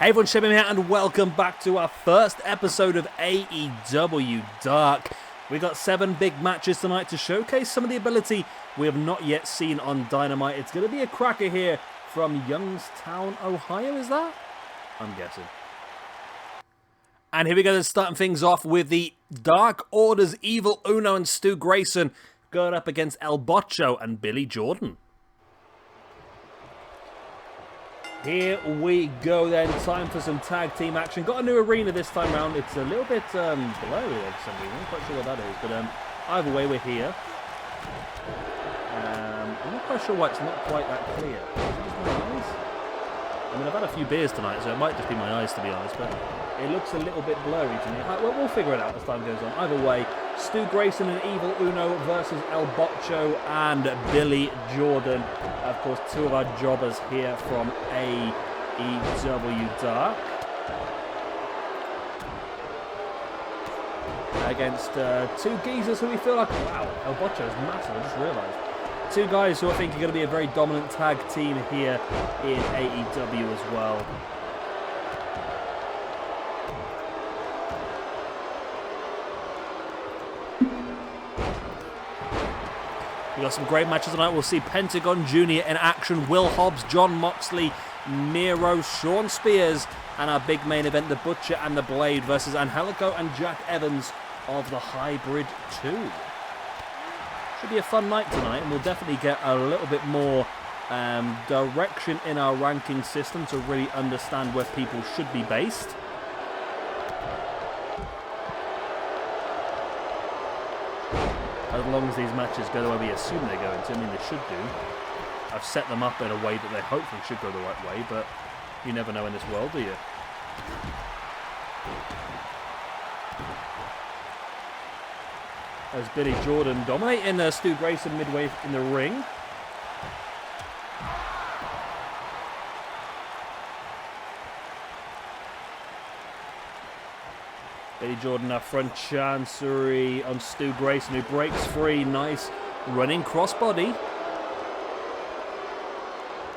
Hey everyone, Shimmer here, and welcome back to our first episode of AEW Dark. We got 7 big matches tonight to showcase some of the ability we have not yet seen on Dynamite. It's going to be a cracker here from Youngstown, Ohio, is that? I'm guessing. And here we go, starting things off with the Dark Order's Evil Uno and Stu Grayson going up against El Bocho and Billy Jordan. Here we go then, time for some tag team action. Got a new arena this time around. It's a little bit blurry for some reason. I'm not quite sure what that is, but either way we're here. I'm not quite sure why it's not quite that clear. Is it just my eyes? I mean, I've had a few beers tonight, so it might just be my eyes to be honest, but it looks a little bit blurry to me. We'll figure it out as time goes on. Either way, Stu Grayson and Evil Uno versus El Bocho and Billy Jordan. Of course, 2 of our jobbers here from AEW Dark. Against 2 geezers who we feel like, wow, El Bocho is massive, I just realised. 2 guys who I think are going to be a very dominant tag team here in AEW as well. We got some great matches tonight. We'll see Pentagon Jr. in action, Will Hobbs, John Moxley, Miro, Sean Spears, and our big main event, The Butcher and the Blade versus Angelico and Jack Evans of the Hybrid 2. Should be a fun night tonight, and we'll definitely get a little bit more direction in our ranking system to really understand where people should be based. As long as these matches go the way we assume they're going to. I mean, they should do. I've set them up in a way that they hopefully should go the right way, but you never know in this world, do you? As Billy Jordan dominating Stu Grayson midway in the ring. Billy Jordan up front, chancery on Stu Grayson, who breaks free. Nice running crossbody.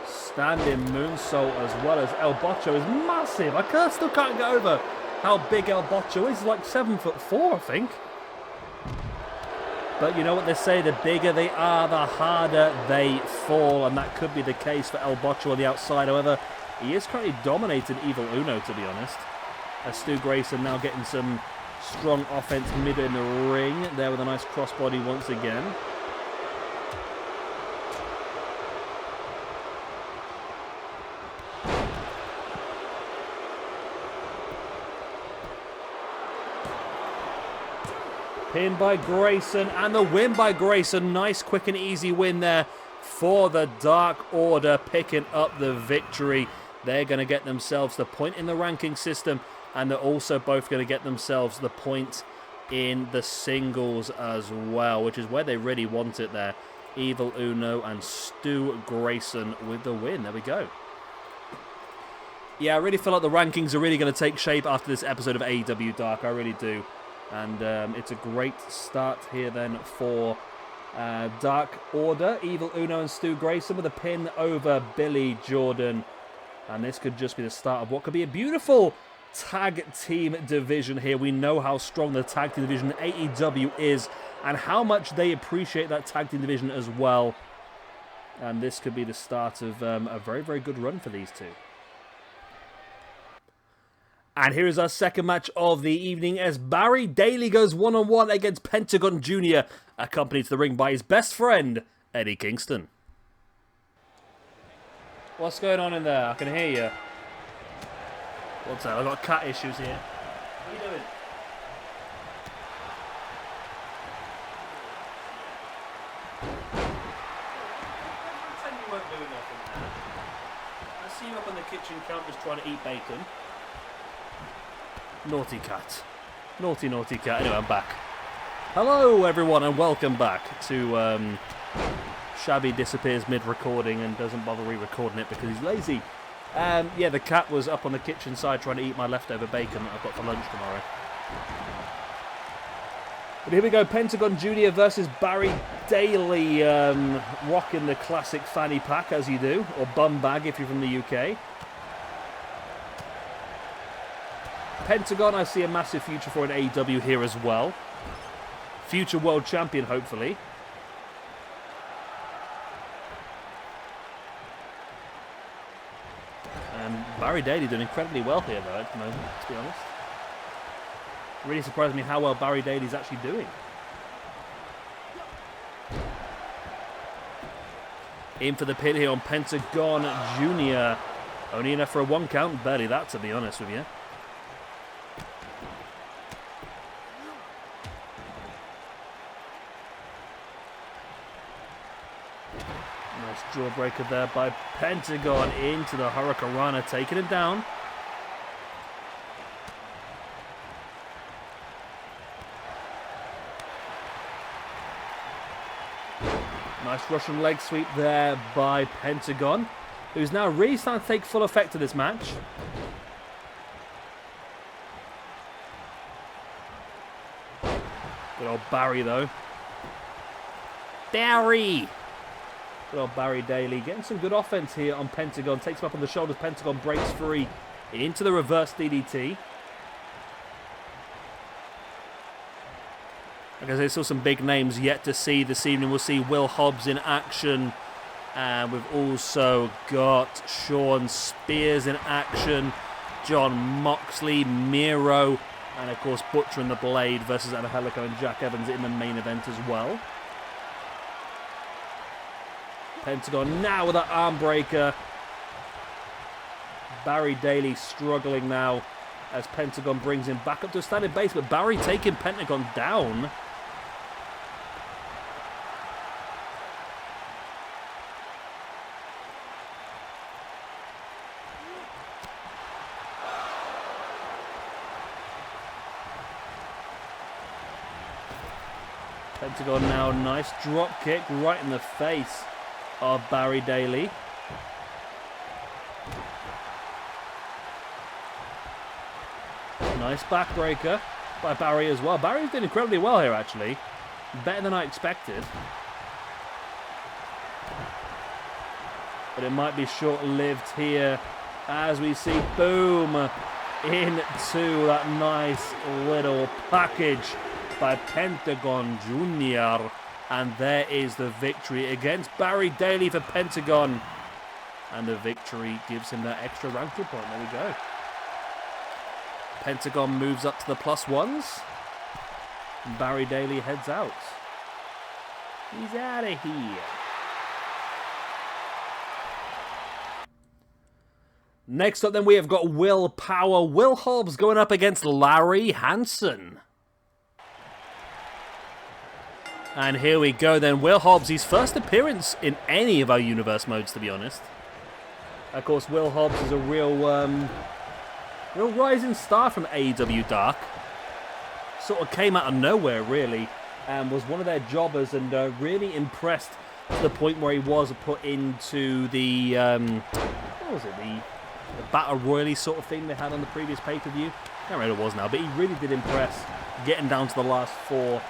Standing moonsault as well as El Bocho is massive. I still can't get over how big El Bocho is. He's like 7'4", I think. But you know what they say, the bigger they are, the harder they fall. And that could be the case for El Bocho on the outside. However, he is currently dominating Evil Uno, to be honest. As Stu Grayson now getting some strong offense mid in the ring. There with a nice crossbody once again. Pin by Grayson and the win by Grayson. Nice, quick and easy win there for the Dark Order, picking up the victory. They're going to get themselves the point in the ranking system. And they're also both going to get themselves the point in the singles as well, which is where they really want it there. Evil Uno and Stu Grayson with the win. There we go. Yeah, I really feel like the rankings are really going to take shape after this episode of AEW Dark. I really do. And it's a great start here then for Dark Order. Evil Uno and Stu Grayson with a pin over Billy Jordan. And this could just be the start of what could be a beautiful tag team division here. We know how strong the tag team division AEW is and how much they appreciate that tag team division as well. And this could be the start of a very, very good run for these 2. And here is our second match of the evening as Barry Daly goes one-on-one against Pentagon Jr., accompanied to the ring by his best friend, Eddie Kingston. What's going on in there? I can hear you. What's that? I've got cat issues here. What are you doing? Pretend you weren't doing nothing. I see you up on the kitchen counters trying to eat bacon. Naughty cat. Naughty, naughty cat. Anyway, I'm back. Hello, everyone, and welcome back to Shabby disappears mid-recording and doesn't bother re-recording it because he's lazy. Yeah, the cat was up on the kitchen side trying to eat my leftover bacon that I've got for lunch tomorrow. But here we go, Pentagon Jr. versus Barry Daly, rocking the classic fanny pack as you do, or bum bag if you're from the UK. Pentagon, I see a massive future for an AEW here as well. Future world champion, hopefully. And Barry Daly doing incredibly well here, though, at the moment, to be honest. Really surprised me how well Barry Daly's actually doing. In for the pin here on Pentagon Jr. Only enough for a 1 count. Barely that, to be honest with you. Nice jawbreaker there by Pentagon into the Hurricanrana, taking him down. Nice Russian leg sweep there by Pentagon, who's now really starting to take full effect of this match. Good old Barry, though. Barry! Good old Barry Daly getting some good offense here on Pentagon. Takes him up on the shoulders. Pentagon breaks free into the reverse DDT. Like I say, still some big names yet to see this evening. We'll see Will Hobbs in action. And we've also got Sean Spears in action. John Moxley, Miro, and of course Butcher and the Blade versus Angelico and Jack Evans in the main event as well. Pentagon now with that arm breaker. Barry Daly struggling now as Pentagon brings him back up to a standing base, but Barry taking Pentagon down. Pentagon now, nice drop kick right in the face of Barry Daly. Nice backbreaker by Barry as well. Barry's doing incredibly well here, actually. Better than I expected. But it might be short-lived here as we see, boom, into that nice little package by Pentagon Jr. And there is the victory against Barry Daly for Pentagon. And the victory gives him that extra ranking point. There we go. Pentagon moves up to the +1s. And Barry Daly heads out. He's out of here. Next up then we have got Will Power. Will Hobbs going up against Larry Hansen. And here we go then. Will Hobbs, his first appearance in any of our universe modes, to be honest. Of course, Will Hobbs is a real rising star from AEW Dark. Sort of came out of nowhere, really, and was one of their jobbers, and really impressed to the point where he was put into the what was it, the Battle Royale sort of thing they had on the previous pay-per-view. I can't remember what it was now, but he really did impress, getting down to the last 4.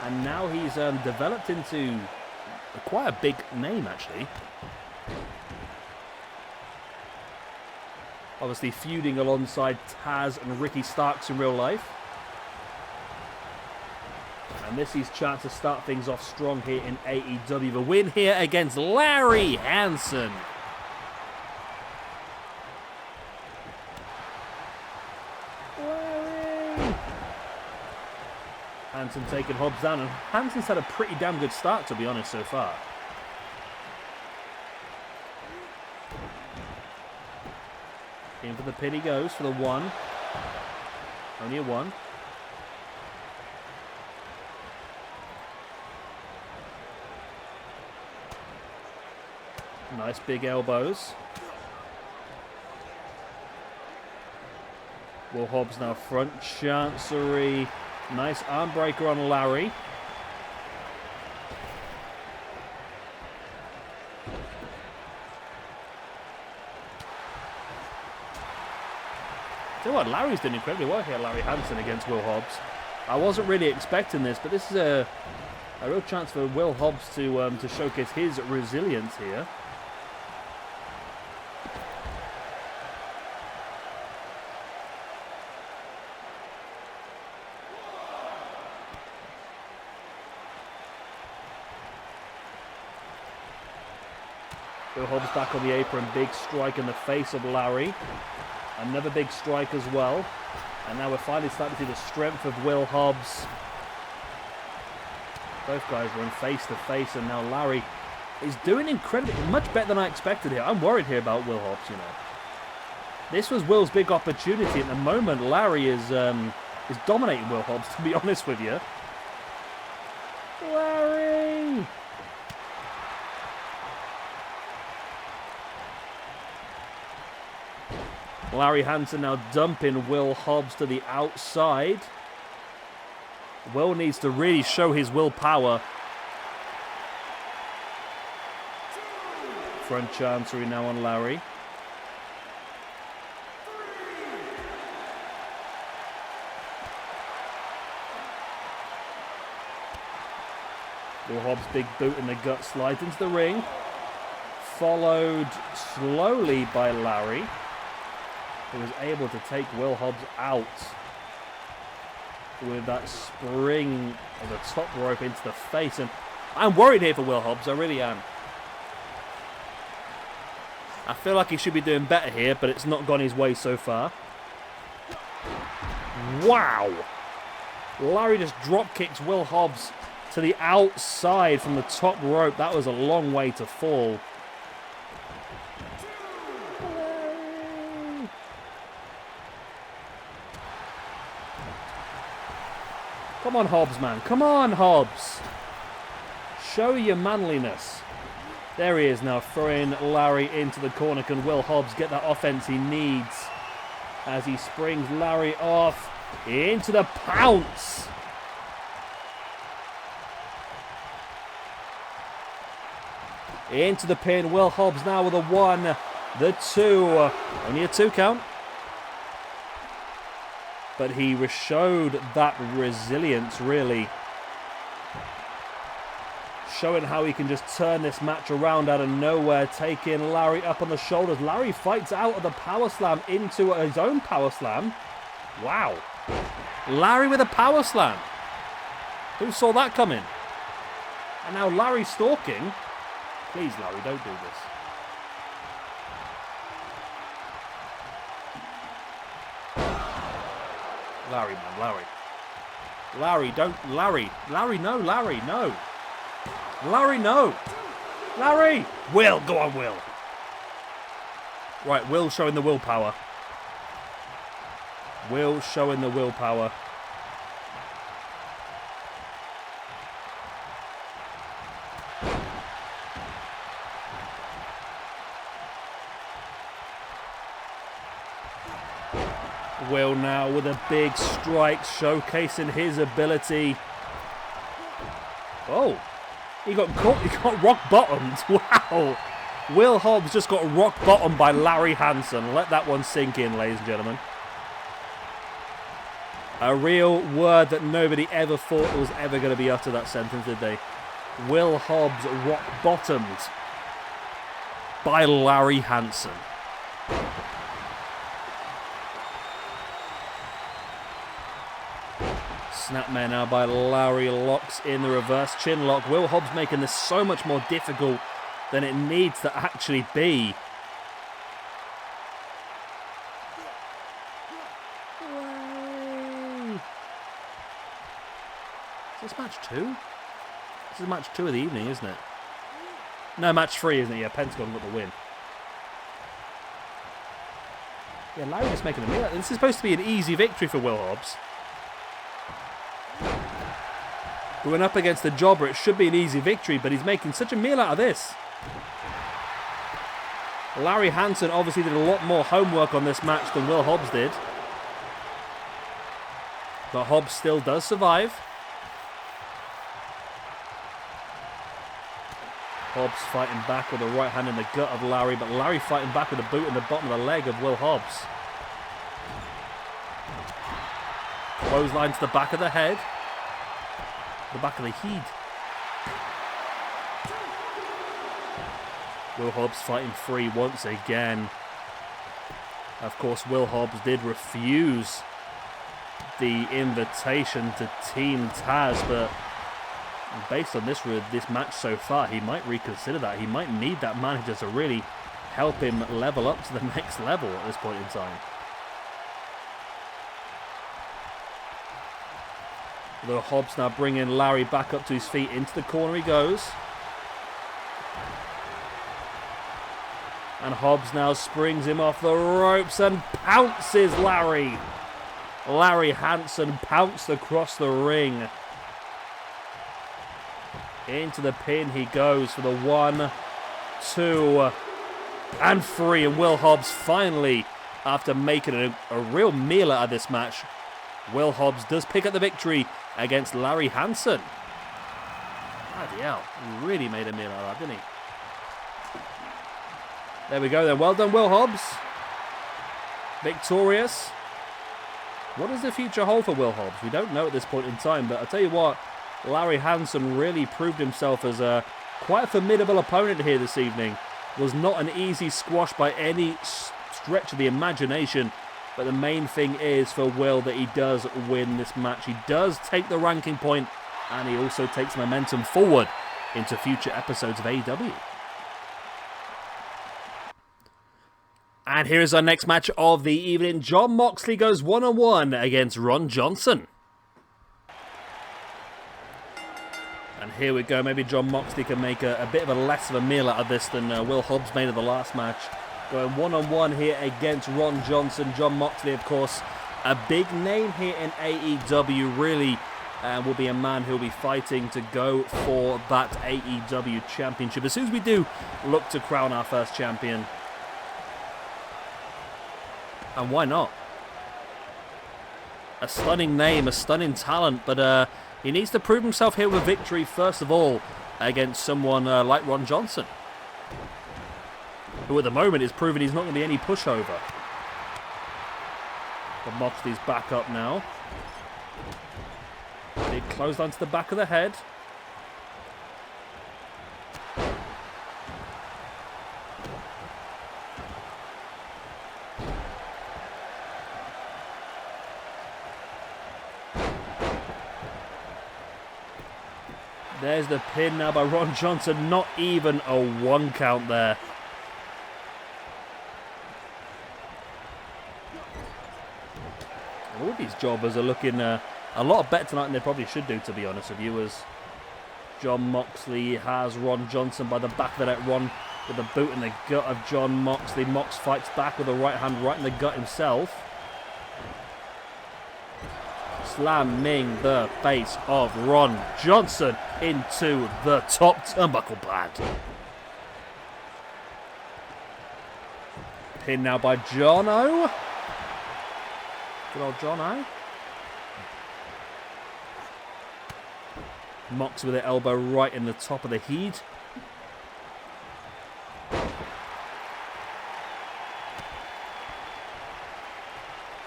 And now he's developed into quite a big name, actually. Obviously feuding alongside Taz and Ricky Starks in real life. And this is his chance to start things off strong here in AEW. The win here against Larry Hansen. Hansen taking Hobbs down, and Hansen's had a pretty damn good start, to be honest, so far. In for the pin he goes, for the 1. Only a 1. Nice big elbows. Will Hobbs now front chancery. Nice arm breaker on Larry. Tell you what, Larry's doing incredibly well here, Larry Hansen against Will Hobbs. I wasn't really expecting this, but this is a real chance for Will Hobbs to showcase his resilience here. Will Hobbs back on the apron. Big strike in the face of Larry. Another big strike as well. And now we're finally starting to see the strength of Will Hobbs. Both guys run face to face, and now Larry is doing incredibly much better than I expected here. I'm worried here about Will Hobbs, you know. This was Will's big opportunity. At the moment, Larry is dominating Will Hobbs, to be honest with you. Larry! Larry Hansen now dumping Will Hobbs to the outside. Will needs to really show his willpower. Front chancery now on Larry. Will Hobbs' big boot in the gut slides into the ring. Followed slowly by Larry, who was able to take Will Hobbs out with that spring of the top rope into the face. And I'm worried here for Will Hobbs, I really am. I feel like he should be doing better here, but it's not gone his way so far. Wow! Larry just drop kicks Will Hobbs to the outside from the top rope. That was a long way to fall. Come on, Hobbs, man. Come on, Hobbs. Show your manliness. There he is now, throwing Larry into the corner. Can Will Hobbs get that offense he needs as he springs Larry off into the pounce? Into the pin. Will Hobbs now with a 1, the 2. Only a 2 count. But he showed that resilience, really. Showing how he can just turn this match around out of nowhere. Taking Larry up on the shoulders. Larry fights out of the power slam into his own power slam. Wow. Larry with a power slam. Who saw that coming? And now Larry stalking. Please, Larry, don't do this. Larry, man, Larry. Larry, don't. Larry. Larry, no. Larry, no. Larry, no. Larry! Will, go on, Will. Right, Will showing the willpower. Will showing the willpower. Will now with a big strike, showcasing his ability. Oh, he got caught. He got rock bottomed. Wow. Will Hobbs just got rock bottomed by Larry Hansen. Let that one sink in, ladies and gentlemen. A real word that nobody ever thought was ever going to be uttered, that sentence, did they? Will Hobbs rock bottomed by Larry Hansen. Snapmare now by Larry, locks in the reverse chin lock. Will Hobbs making this so much more difficult than it needs to actually be. Is this match 2? This is match 2 of the evening, isn't it? No, match 3, isn't it? Yeah, Pentagon got the win. Yeah, Larry just making a meal. This is supposed to be an easy victory for Will Hobbs. We went up against the jobber. It should be an easy victory, but he's making such a meal out of this. Larry Hansen obviously did a lot more homework on this match than Will Hobbs did. But Hobbs still does survive. Hobbs fighting back with a right hand in the gut of Larry, but Larry fighting back with a boot in the bottom of the leg of Will Hobbs. Clothesline to the back of the head. The back of the head. Will Hobbs fighting free once again. Of course, Will Hobbs did refuse the invitation to Team Taz, but And based on this match so far, he might reconsider that. He might need that manager to really help him level up to the next level at this point in time. Although Hobbs now bringing Larry back up to his feet. Into the corner he goes. And Hobbs now springs him off the ropes and pounces Larry. Larry Hansen pounced across the ring. Into the pin he goes for the 1, 2, and 3. And Will Hobbs finally, after making a real meal out of this match, Will Hobbs does pick up the victory against Larry Hansen. Bloody hell, he really made a meal out of that, didn't he? There we go then. Well done, Will Hobbs. Victorious. What does the future hold for Will Hobbs? We don't know at this point in time, but I'll tell you what, Larry Hansen really proved himself as quite a formidable opponent here this evening. Was not an easy squash by any stretch of the imagination, but the main thing is for Will that he does win this match. He does take the ranking point, and he also takes momentum forward into future episodes of AEW. And here is our next match of the evening. Jon Moxley goes one-on-one against Ron Johnson. And here we go. Maybe Jon Moxley can make a bit of a less of a meal out of this than Will Hobbs made of the last match. Going one-on-one here against Ron Johnson. Jon Moxley, of course, a big name here in AEW. Really will be a man who'll be fighting to go for that AEW championship as soon as we do look to crown our first champion. And why not? A stunning name, a stunning talent, but he needs to prove himself here with a victory, first of all, against someone like Ron Johnson, who at the moment is proving he's not going to be any pushover. But Moxley's back up now. Big clothesline to the back of the head. There's the pin now by Ron Johnson. Not even a 1 count there. All these jobbers are looking a lot better tonight than they probably should do, to be honest with you, as Jon Moxley has Ron Johnson by the back of the neck. Ron with a boot in the gut of Jon Moxley. Mox fights back with a right hand right in the gut himself. Slamming the face of Ron Johnson into the top turnbuckle pad. Pin now by Jono. Good old Jono. Mox with the elbow right in the top of the head.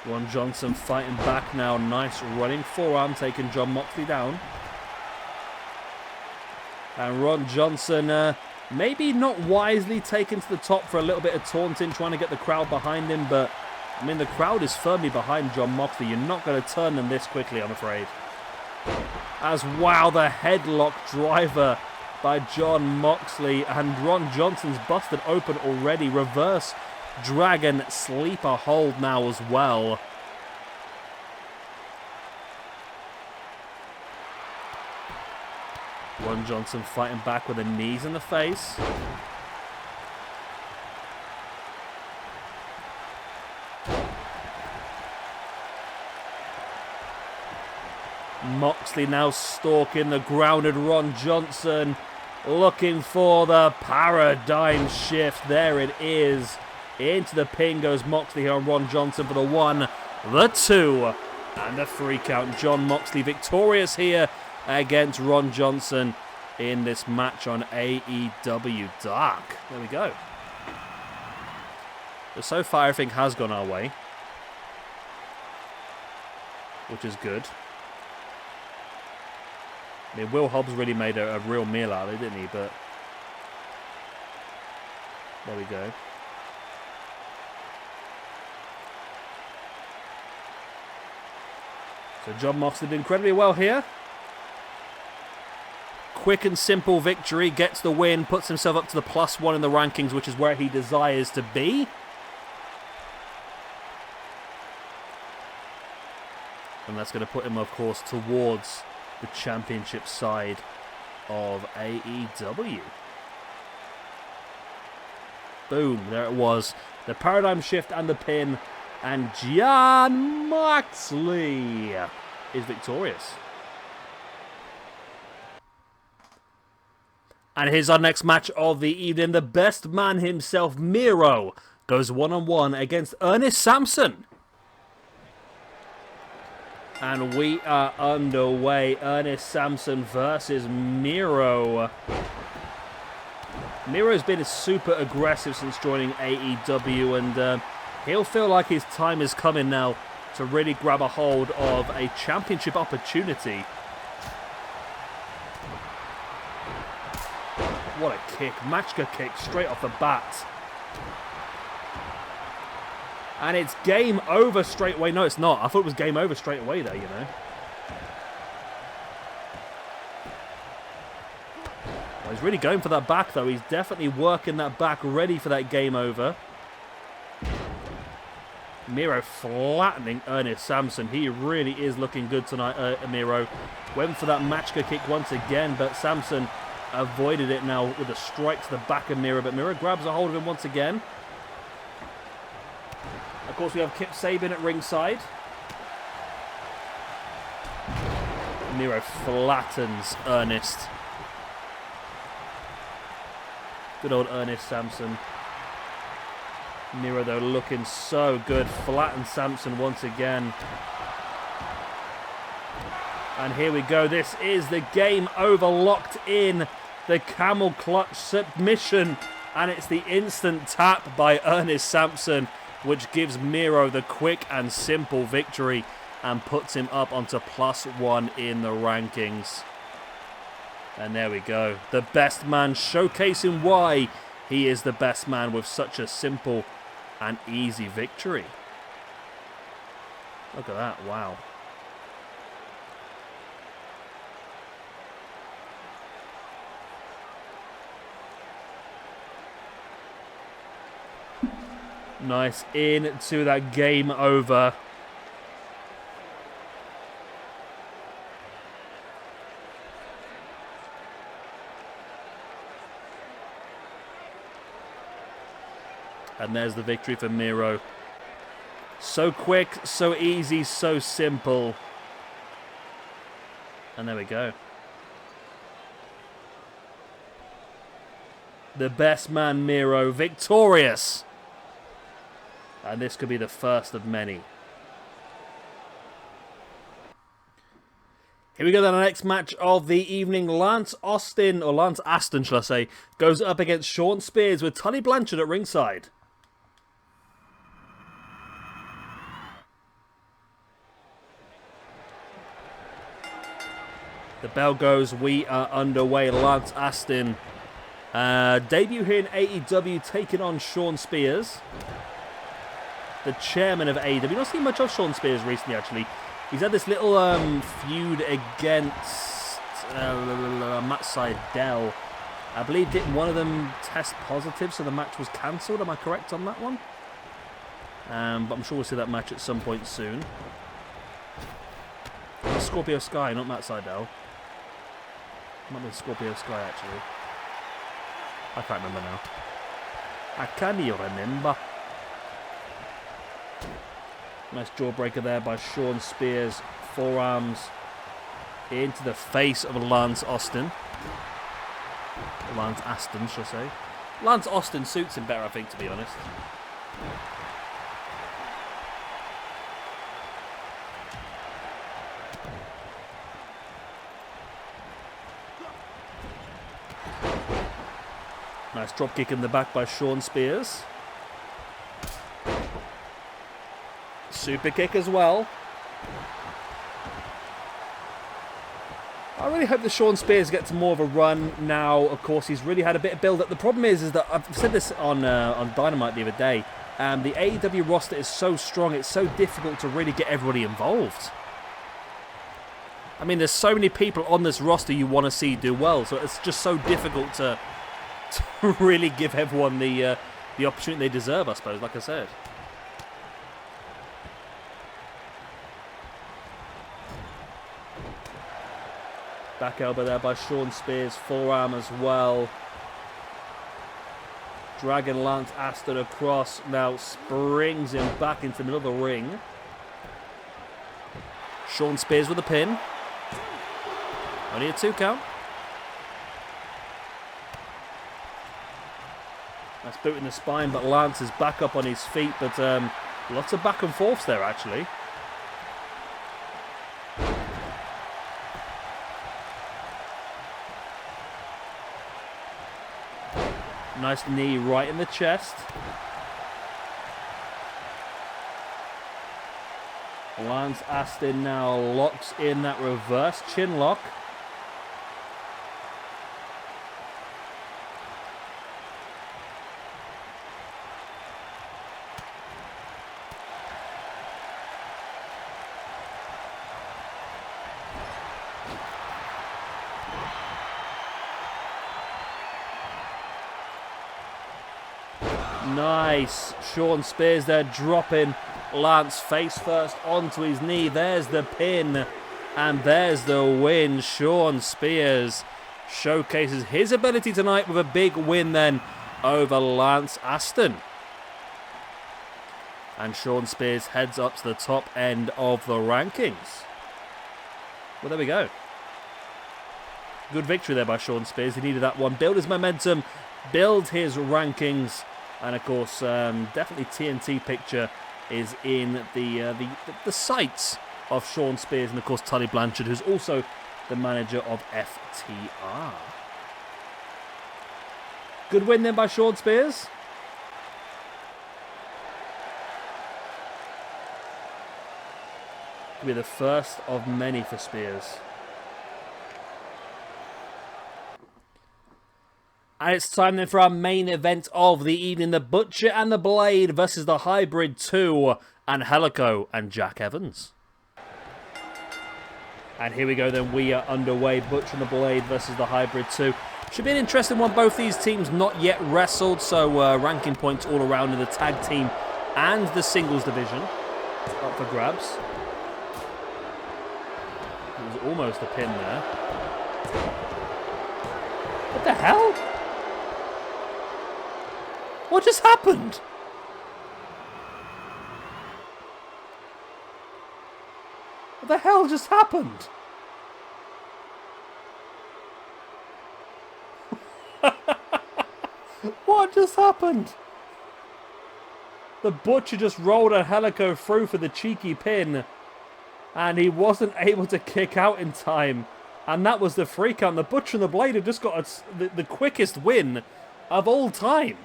Ron Johnson fighting back now. Nice running forearm taking Jon Moxley down. And Ron Johnson maybe not wisely taken to the top for a little bit of taunting, trying to get the crowd behind him. But, I mean, the crowd is firmly behind Jon Moxley. You're not going to turn them this quickly, I'm afraid. As, wow, the headlock driver by Jon Moxley. And Ron Johnson's busted open already. Reverse Dragon sleeper hold now as well. Ron Johnson fighting back with the knees in the face. Moxley now stalking the grounded Ron Johnson, looking for the paradigm shift. There it is. Into the pin goes Moxley here on Ron Johnson for the 1, the 2, and the 3 count. Jon Moxley victorious here against Ron Johnson in this match on AEW Dark. There we go. But so far everything has gone our way, which is good. I mean, Will Hobbs really made a real meal out of it, didn't he? But there we go. So Jon Moxley did incredibly well here. quick and simple victory, gets the win, puts himself up to the +1 in the rankings, which is where he desires to be. And that's going to put him, of course, towards the championship side of AEW. Boom, there it was. The paradigm shift and the pin. And Jon Moxley is victorious. And here's our next match of the evening. The best man himself, Miro, goes one-on-one against Ernest Sampson. And we are underway. Ernest Sampson versus Miro. Miro's been super aggressive since joining AEW, and he'll feel like his time is coming now to really grab a hold of a championship opportunity. What a kick. Matchka kick straight off the bat. And it's game over straight away. No, it's not. I thought it was game over straight away there, you know. Well, he's really going for that back, though. He's definitely working that back, ready for that game over. Miro flattening Ernest Sampson. He really is looking good tonight, Miro. Went for that Matchka kick once again, but Sampson avoided it now with a strike to the back of Miro. But Miro grabs a hold of him once again. Of course, we have Kip Sabian at ringside. Miro flattens Ernest. Good old Ernest Sampson. Miro, though, looking so good. Flattens Sampson once again. And here we go. This is the game over. Locked in. The camel clutch submission. And it's the instant tap by Ernest Sampson, which gives Miro the quick and simple victory and puts him up onto +1 in the rankings. And there we go. The best man showcasing why he is the best man with such a simple and easy victory. Look at that. Wow. Nice into that game over. And there's the victory for Miro. So quick, so easy, so simple. And there we go. The best man, Miro, victorious. And this could be the first of many. Here we go then, the next match of the evening. Lance Aston, shall I say, goes up against Shawn Spears with Tully Blanchard at ringside. The bell goes, we are underway. Lance Aston, debut here in AEW, taking on Shawn Spears, the chairman of AEW. Not seen much of Shawn Spears recently, actually. He's had this little feud against Matt Sydal. I believe didn't one of them test positive, so the match was cancelled. Am I correct on that one? But I'm sure we'll see that match at some point soon. Scorpio Sky, not Matt Sydal. Might be Scorpio Sky, actually. I can't remember now. I can't even remember. Nice jawbreaker there by Shawn Spears. Forearms into the face of Lance Aston. Lance Aston, shall I say. Lance Aston suits him better, I think, to be honest. Nice drop kick in the back by Shawn Spears. Super kick as well. I really hope that Shawn Spears gets more of a run now. Of course, he's really had a bit of build-up. The problem is that I've said this on Dynamite the other day. The AEW roster is so strong, it's so difficult to really get everybody involved. I mean, there's so many people on this roster you want to see do well, so it's just so difficult to really give everyone the opportunity they deserve, I suppose, like I said. Back elbow there by Shawn Spears, forearm as well. Dragging Lance Aston across, now springs him back into the middle of the ring. Shawn Spears with a pin. Only a 2 count. That's boot in the spine, but Lance is back up on his feet, but lots of back and forths there, actually. Nice knee right in the chest. Lance Aston now locks in that reverse chin lock. Nice. Shawn Spears there dropping Lance face first onto his knee. There's the pin. And there's the win. Shawn Spears showcases his ability tonight with a big win then over Lance Aston. And Shawn Spears heads up to the top end of the rankings. Well, there we go. Good victory there by Shawn Spears. He needed that one. Build his momentum. Build his rankings. And, of course, definitely TNT picture is in the sights of Shawn Spears and, of course, Tully Blanchard, who's also the manager of FTR. Good win then by Shawn Spears. It'll be the first of many for Spears. And it's time then for our main event of the evening. The Butcher and the Blade versus the Hybrid 2, Angelico and Jack Evans. And here we go then, we are underway. Butcher and the Blade versus the Hybrid 2. Should be an interesting one. Both these teams not yet wrestled, so ranking points all around in the tag team and the singles division. Up for grabs. It was almost a pin there. What the hell? What just happened? What the hell just happened? What just happened? The Butcher just rolled Angelico through for the cheeky pin, and he wasn't able to kick out in time, and that was the freak out. And the Butcher and the Blade have just got the quickest win of all time.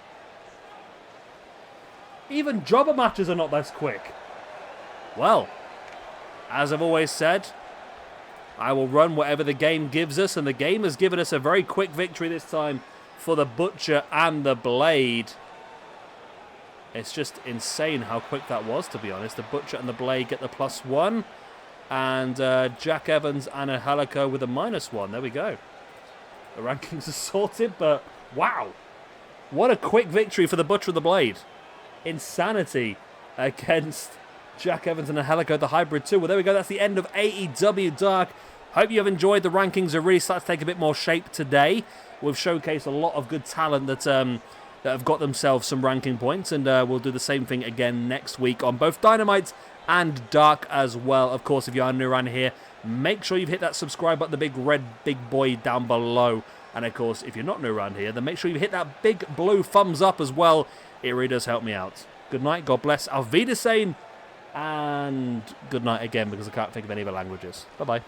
Even jobber matches are not this quick. Well, as I've always said, I will run whatever the game gives us, and the game has given us a very quick victory this time for the Butcher and the Blade. It's just insane how quick that was, to be honest. The Butcher and the Blade get the +1, and Jack Evans and Angelico with a -1. There we go. The rankings are sorted, but wow. What a quick victory for the Butcher and the Blade. Insanity against Jack Evans and Angelico, the Hybrid 2. Well, there we go. That's the end of AEW Dark. Hope you have enjoyed. The rankings are really starting to take a bit more shape today. We've showcased a lot of good talent that have got themselves some ranking points, and we'll do the same thing again next week on both Dynamite and Dark as well. Of course, if you are new around here, make sure you've hit that subscribe button, the big red big boy down below. And of course, if you're not new around here, then make sure you hit that big blue thumbs up as well. It really does help me out. Good night, God bless, Auf Wiedersehen, and good night again, because I can't think of any other languages. Bye-bye.